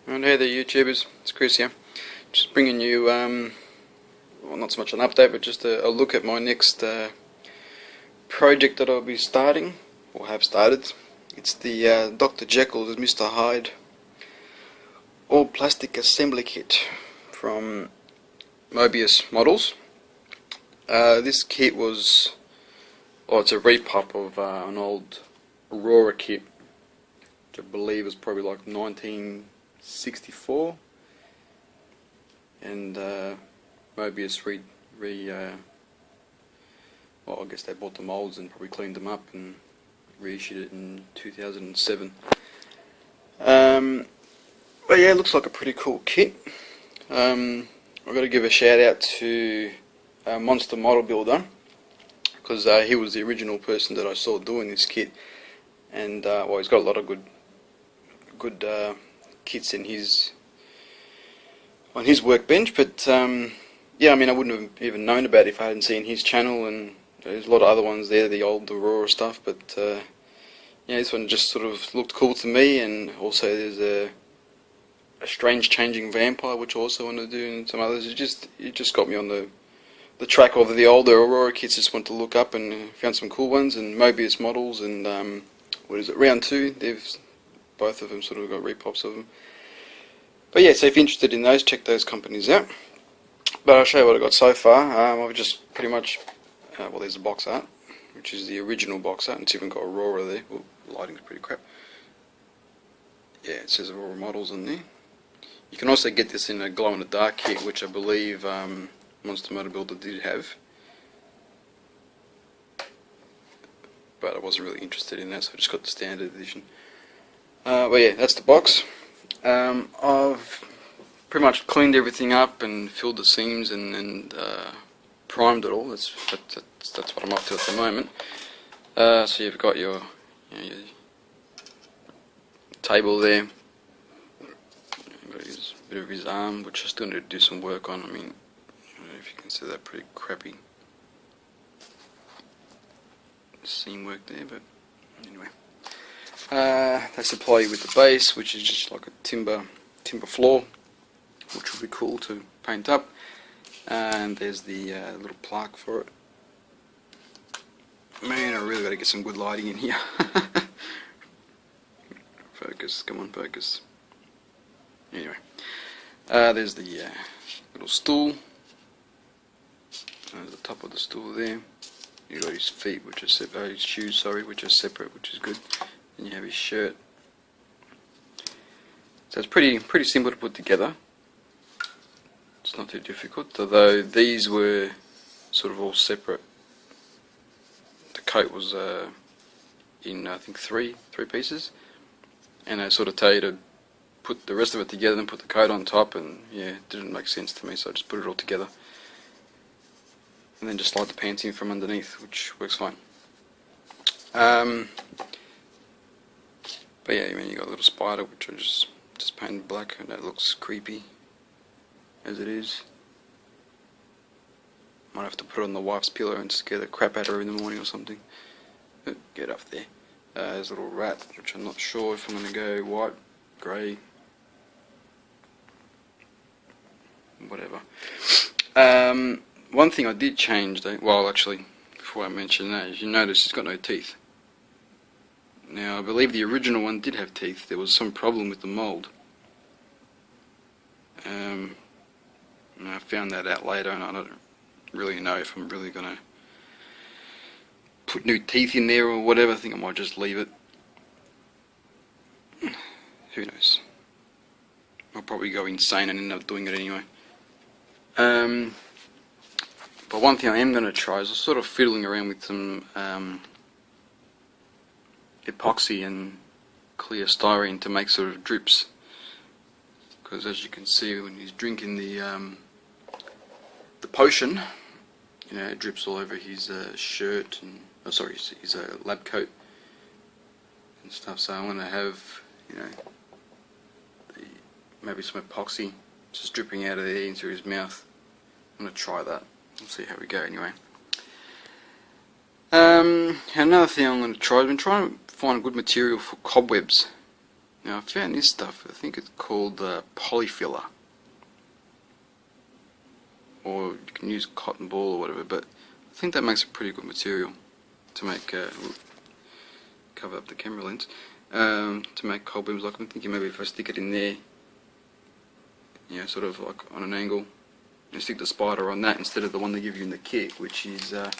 And hey there YouTubers, it's Chris here. Just bringing you, well, not so much an update, but just a look at my next project that I'll be starting, or have started. It's the Dr Jekyll's Mr Hyde all plastic assembly kit from Moebius Models. This kit was, it's a repop of an old Aurora kit, which I believe was probably like 1964, and Moebius well, I guess they bought the molds and probably cleaned them up and reissued it in 2007. But yeah, it looks like a pretty cool kit. I've got to give a shout out to Monster Model Builder, because he was the original person that I saw doing this kit, and well, he's got a lot of good kits in on his workbench. But yeah, I mean, I wouldn't have even known about it if I hadn't seen his channel, and there's a lot of other ones there, the old Aurora stuff. But yeah, this one just sort of looked cool to me, and also there's a strange changing vampire, which I also want to do, and some others. It just got me on the track of the older Aurora kits. Just went to look up and found some cool ones, and Moebius Models, and what is it, Round 2, both of them sort of got repops of them. But yeah, so if you're interested in those, check those companies out. But I'll show you what I got so far. I've just pretty much, well, there's the box art, which is the original box art, and it's even got Aurora there. Ooh, the lighting's pretty crap. Yeah, it says Aurora Models on there. You can also get this in a glow-in-the-dark kit, which I believe Monster Model Builder did have. But I wasn't really interested in that, so I just got the standard edition. But yeah, that's the box. I've pretty much cleaned everything up and filled the seams and primed it all. That's what I'm up to at the moment. So you've got your table there. Got his bit of his arm, which I still need to do some work on. I mean, I don't know if you can see that pretty crappy seam work there, but anyway. They supply you with the base, which is just like a timber floor, which will be cool to paint up. And there's the little plaque for it. Man, I really got to get some good lighting in here. Focus, come on, focus. Anyway, there's the little stool. The top of the stool there. You got his feet, which are separate. His shoes, sorry, which are separate, which is good. And you have his shirt. So it's pretty simple to put together. It's not too difficult, although these were sort of all separate. The coat was in, I think, three pieces, and they sort of tell you to put the rest of it together and put the coat on top, and yeah, it didn't make sense to me, so I just put it all together. And then just slide the pants in from underneath, which works fine. But yeah, I mean, you got a little spider, which I just painted black, and that looks creepy as it is. Might have to put it on the wife's pillow and scare the crap out of her in the morning or something. Get up there. There's a little rat, which I'm not sure if I'm going to go white, grey, whatever. One thing I did change, though, well, actually, before I mention that, is you notice it's got no teeth. Now, I believe the original one did have teeth. There was some problem with the mould. And I found that out later, and I don't really know if I'm really going to put new teeth in there or whatever. I think I might just leave it. Who knows? I'll probably go insane and end up doing it anyway. But one thing I am going to try is sort of fiddling around with some epoxy and clear styrene to make sort of drips, because as you can see, when he's drinking the potion, you know, it drips all over his shirt and his lab coat and stuff. So I want to have, you know, maybe some epoxy just dripping out of there into his mouth. I'm going to try that. We'll see how we go anyway. Another thing I'm going to try, I've been trying to find good material for cobwebs. Now I found this stuff, I think it's called polyfiller, or you can use cotton ball or whatever, but I think that makes a pretty good material to make, cover up the camera lens, to make cold beams. Like I'm thinking maybe if I stick it in there, you know, sort of like on an angle, and stick the spider on that instead of the one they give you in the kit, which is, well,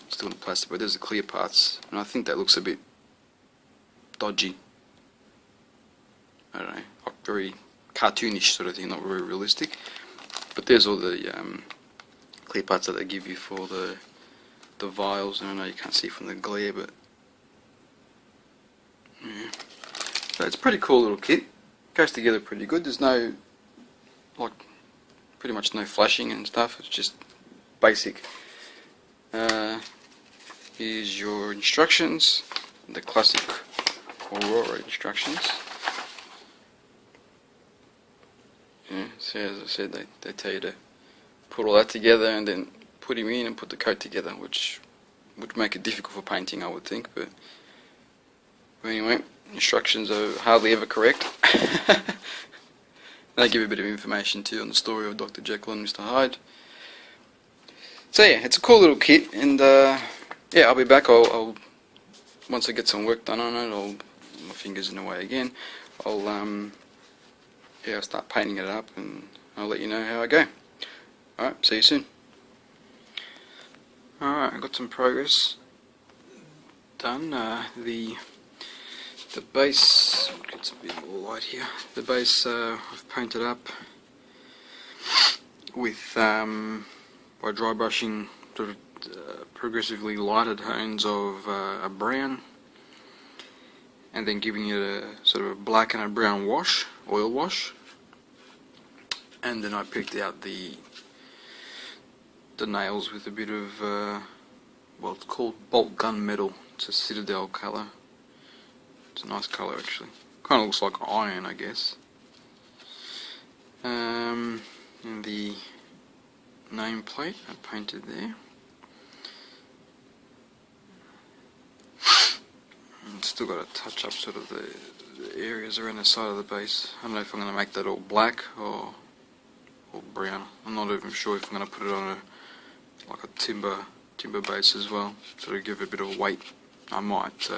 still in plastic, but there's the clear parts, and I think that looks a bit dodgy. I don't know, like very cartoonish sort of thing, not very realistic. But there's all the clear parts that they give you for the vials, and I know you can't see from the glare, but yeah. So it's a pretty cool little kit. Goes together pretty good. There's no, like, pretty much no flashing and stuff. It's just basic. Here's your instructions, the classic Aurora instructions. Yeah, so as I said, they tell you to put all that together and then put him in and put the coat together, which would make it difficult for painting, I would think. But anyway, instructions are hardly ever correct. They give a bit of information too on the story of Dr. Jekyll and Mr Hyde. So yeah, it's a cool little kit, and yeah, I'll be back. I'll once I get some work done on it, my fingers in the way again, I'll start painting it up, and I'll let you know how I go. Alright, see you soon. Alright, I got some progress done. The base, gets a bit more light here. The base I've painted up with by dry brushing sort of progressively lighter tones of a brown, and then giving it a sort of a black and a brown wash, oil wash. And then I picked out the nails with a bit of well, it's called bolt gun metal. It's a citadel colour. It's a nice colour actually. Kind of looks like iron, I guess. And the nameplate I painted there. And still got to touch up sort of the areas around the side of the base. I don't know if I'm going to make that all black or brown. I'm not even sure if I'm going to put it on like a timber base as well, sort of give it a bit of weight. I might, so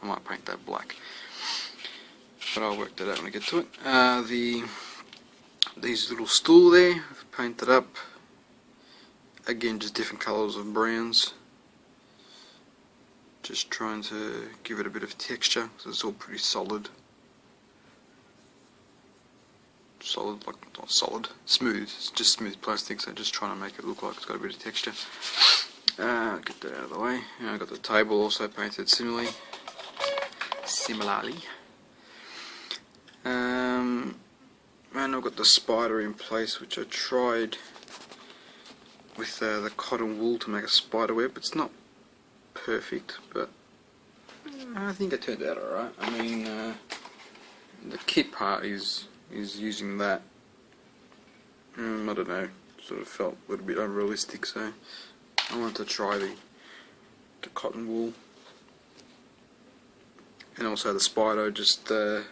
I might paint that black, but I'll work that out when I get to it. These little stool there, I've painted up again, just different colours of browns, just trying to give it a bit of texture because it's all pretty solid, like not solid, smooth. It's just smooth plastic, so just trying to make it look like it's got a bit of texture. Get that out of the way. And I got the table also painted similarly. And I've got the spider in place, which I tried with the cotton wool to make a spider web. It's not perfect, but I think it turned out alright. I mean, the kit part is using that. I don't know, sort of felt a little bit unrealistic, so I wanted to try the cotton wool. And also the spider, just got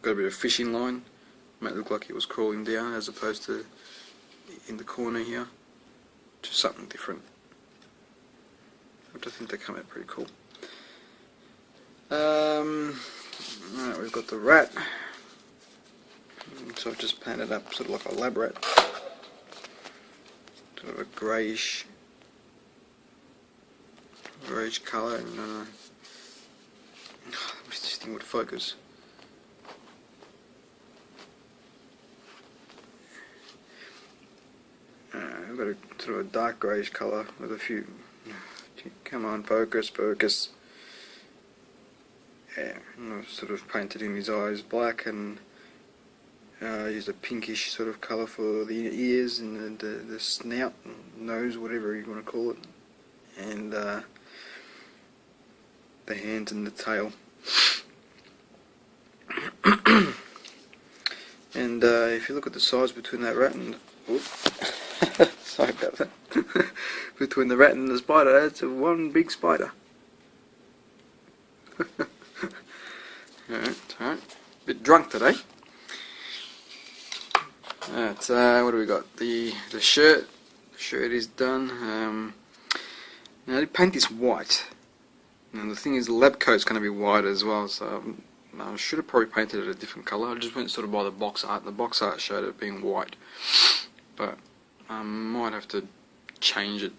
a bit of fishing line, made it look like it was crawling down as opposed to in the corner here. Just something different, which I think they come out pretty cool. Alright, we've got the rat. So I've just painted up sort of like a lab rat, sort of a greyish colour, and I wish this thing would focus. I've got a sort of a dark greyish colour with a few. Come on, focus. Yeah, and I've sort of painted in his eyes black, and used a pinkish sort of colour for the ears and the snout, nose, whatever you want to call it, and the hands and the tail. And if you look at the size between that rat and sorry about that, between the rat and the spider, it's one big spider. Alright. bit drunk today. What do we got? The shirt. The shirt is done. Now I did paint this white. Now the thing is, the lab coat's going to be white as well, so I should have probably painted it a different colour. I just went sort of by the box art, and the box art showed it being white. But I might have to change it.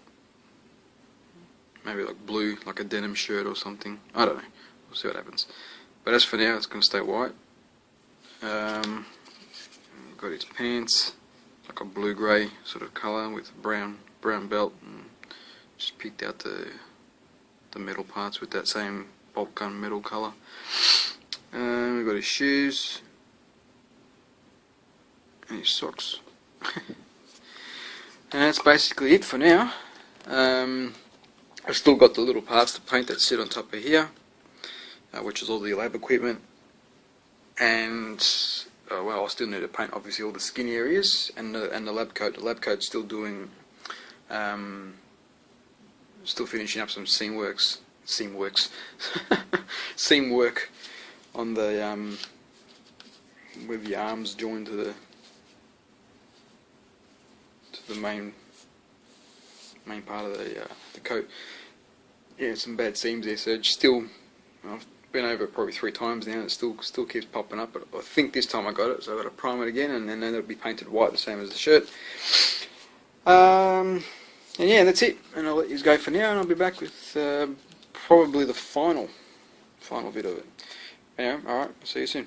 Maybe like blue, like a denim shirt or something. I don't know. We'll see what happens. But as for now, it's going to stay white. Got its pants, like a blue-grey sort of colour with a brown belt. And just picked out the metal parts with that same bolt gun metal colour. We've got his shoes and his socks. And that's basically it for now. I've still got the little parts to paint that sit on top of here, which is all the lab equipment, and well, I still need to paint obviously all the skin areas and the lab coat. The lab coat's still doing, still finishing up some seam work on the where the arms join to the main part of the coat. Yeah, some bad seams there, so it's still, I've been over it probably 3 times now, and it still keeps popping up, but I think this time I got it, so I've got to prime it again, and then it'll be painted white, the same as the shirt. And yeah, that's it, and I'll let you go for now, and I'll be back with probably the final bit of it. Anyway, alright, see you soon.